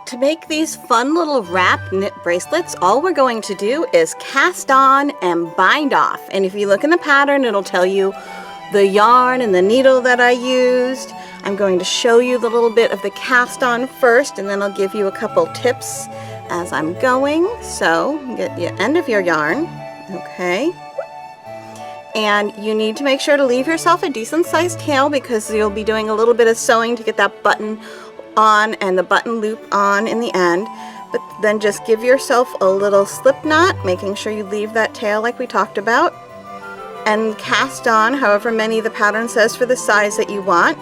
To make these fun little wrap knit bracelets, all we're going to do is cast on and bind off. And if you look in the pattern, it'll tell you the yarn and the needle that I used. I'm going to show you the little bit of the cast on first, and then I'll give you a couple tips as I'm going. So get the end of your yarn, okay? And you need to make sure to leave yourself a decent sized tail because you'll be doing a little bit of sewing to get that button on and the button loop on in the end. But then just give yourself a little slip knot, making sure you leave that tail like we talked about, and cast on however many the pattern says for the size that you want.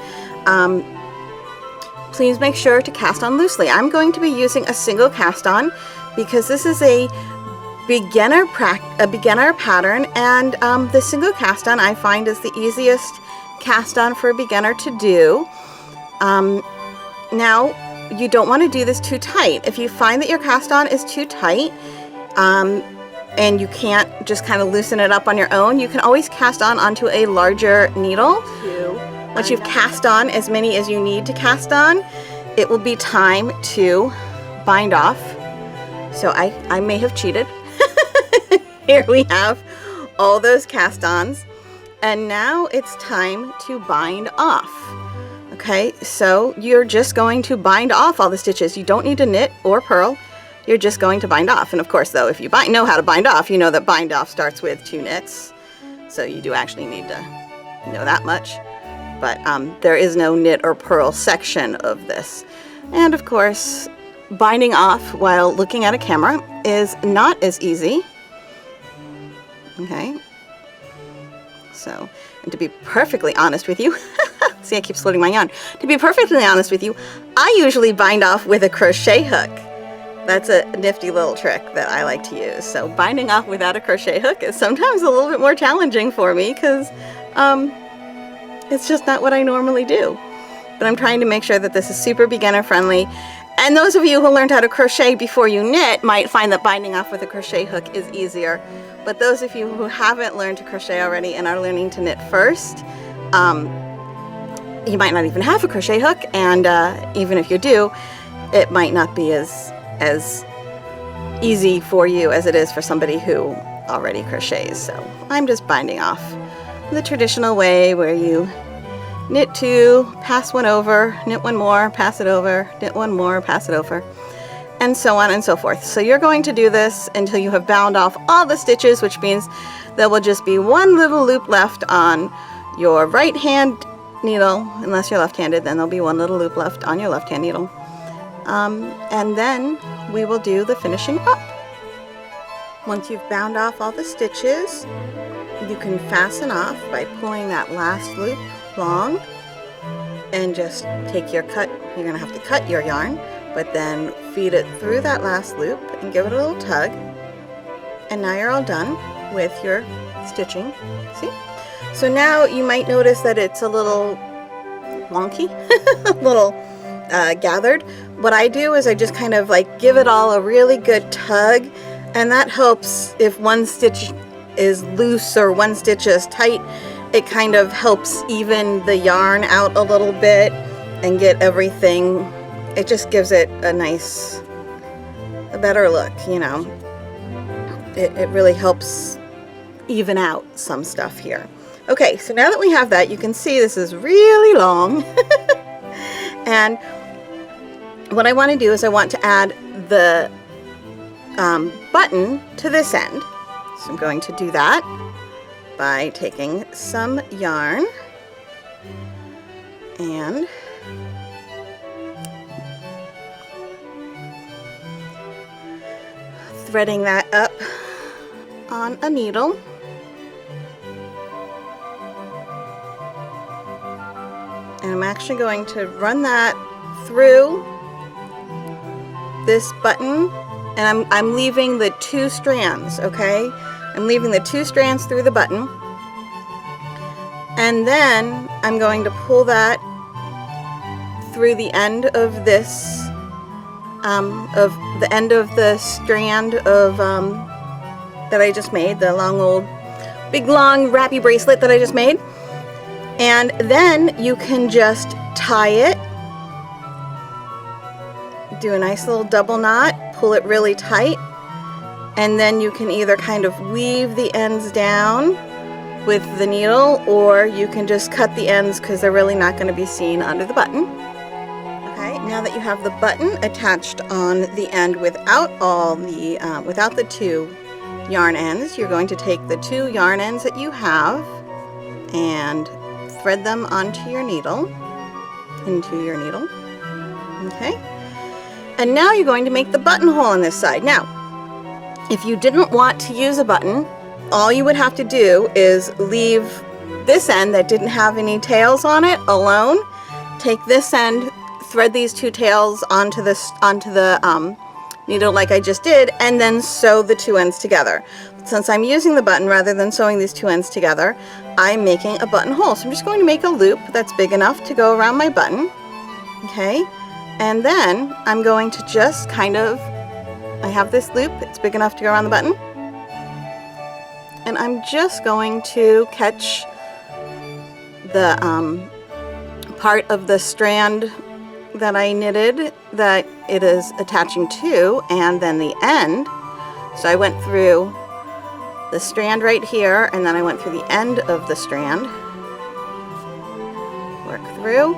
Please make sure to cast on loosely. I'm going to be using a single cast on because this is a beginner pattern, and the single cast on I find is the easiest cast on for a beginner to do. Now, you don't want to do this too tight. If you find that your cast on is too tight and you can't just kind of loosen it up on your own, you can always cast on onto a larger needle. Once you've cast on as many as you need to cast on, it will be time to bind off. So I may have cheated. Here we have all those cast-ons, and now it's time to bind off. Okay, so you're just going to bind off all the stitches. You don't need to knit or purl. You're just going to bind off. And of course, though, if you know how to bind off, you know that bind off starts with 2 knits. So you do actually need to know that much. But there is no knit or purl section of this. And of course, binding off while looking at a camera is not as easy. Okay, so, and to be perfectly honest with you, see, I keep splitting my yarn. To be perfectly honest with you, I usually bind off with a crochet hook. That's a nifty little trick that I like to use. So binding off without a crochet hook is sometimes a little bit more challenging for me because it's just not what I normally do. But I'm trying to make sure that this is super beginner friendly. And those of you who learned how to crochet before you knit might find that binding off with a crochet hook is easier. But those of you who haven't learned to crochet already and are learning to knit first, you might not even have a crochet hook, and even if you do, it might not be as easy for you as it is for somebody who already crochets. So I'm just binding off the traditional way where you knit 2, pass 1 over, knit 1 more, pass it over, knit 1 more, pass it over, and so on and so forth. So you're going to do this until you have bound off all the stitches, which means there will just be 1 little loop left on your right hand needle. Unless you're left-handed, then there'll be 1 little loop left on your left-hand needle. And then we will do the finishing up. Once you've bound off all the stitches, you can fasten off by pulling that last loop long and just take your cut. You're going to have to cut your yarn, but then feed it through that last loop and give it a little tug. And now you're all done with your stitching. See? So now you might notice that it's a little wonky, a little gathered. What I do is I just kind of like give it all a really good tug, and that helps if one stitch is loose or one stitch is tight. It kind of helps even the yarn out a little bit and get everything. It just gives it a better look, you know. It really helps even out some stuff here. Okay, so now that we have that, you can see this is really long. And what I want to do is I want to add the button to this end. So I'm going to do that by taking some yarn and threading that up on a needle. And I'm actually going to run that through this button, and I'm leaving the 2 strands, okay? I'm leaving the 2 strands through the button, and then I'm going to pull that through the end of this, of the end of the strand of that I just made, the big long wrappy bracelet that I just made. And then you can just tie it do a nice little double knot, pull it really tight, and then you can either kind of weave the ends down with the needle, or you can just cut the ends because they're really not going to be seen under the button. Okay, now that you have the button attached on the end without without the 2 yarn ends, you're going to take the 2 yarn ends that you have and thread them onto your needle, into your needle. Okay, and now you're going to make the buttonhole on this side. Now, if you didn't want to use a button, all you would have to do is leave this end that didn't have any tails on it alone. Take this end, thread these 2 tails onto the needle like I just did, and then sew the 2 ends together. Since I'm using the button rather than sewing these 2 ends together, I'm making a buttonhole. So I'm just going to make a loop that's big enough to go around my button. Okay, and then I'm going to just kind of, I have this loop, it's big enough to go around the button, and I'm just going to catch the part of the strand that I knitted that it is attaching to, and then the end. So I went through the strand right here, and then I went through the end of the strand, work through.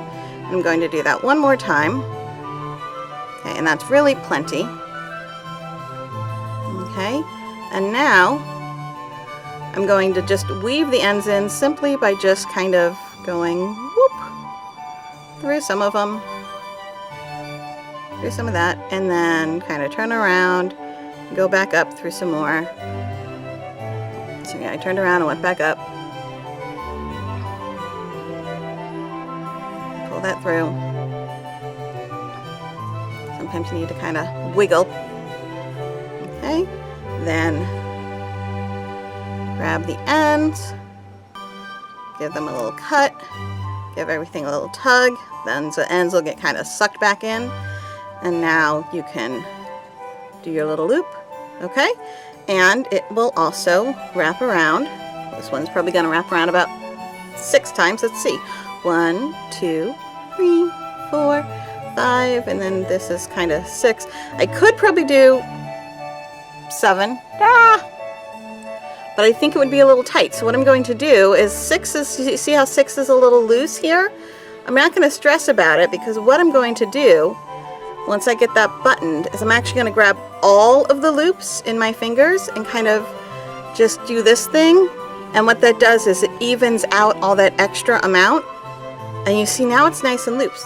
I'm going to do that one more time. Okay, and that's really plenty. Okay, and now I'm going to just weave the ends in simply by just kind of going whoop through some of them, through some of that, and then kind of turn around, go back up through some more. So yeah, I turned around and went back up. Pull that through. Sometimes you need to kind of wiggle. Okay, then grab the ends, give them a little cut, give everything a little tug, then the ends will get kind of sucked back in, and now you can do your little loop. Okay, and it will also wrap around. This one's probably going to wrap around about 6 times. Let's see, 1, 2, 3, 4, 5, and then this is kind of 6. I could probably do 7, but I think it would be a little tight. So what I'm going to do is 6 is, you see how 6 is a little loose here? I'm not going to stress about it, because what I'm going to do once I get that buttoned is I'm actually going to grab all of the loops in my fingers and kind of just do this thing, and what that does is it evens out all that extra amount, and you see now it's nice and loose.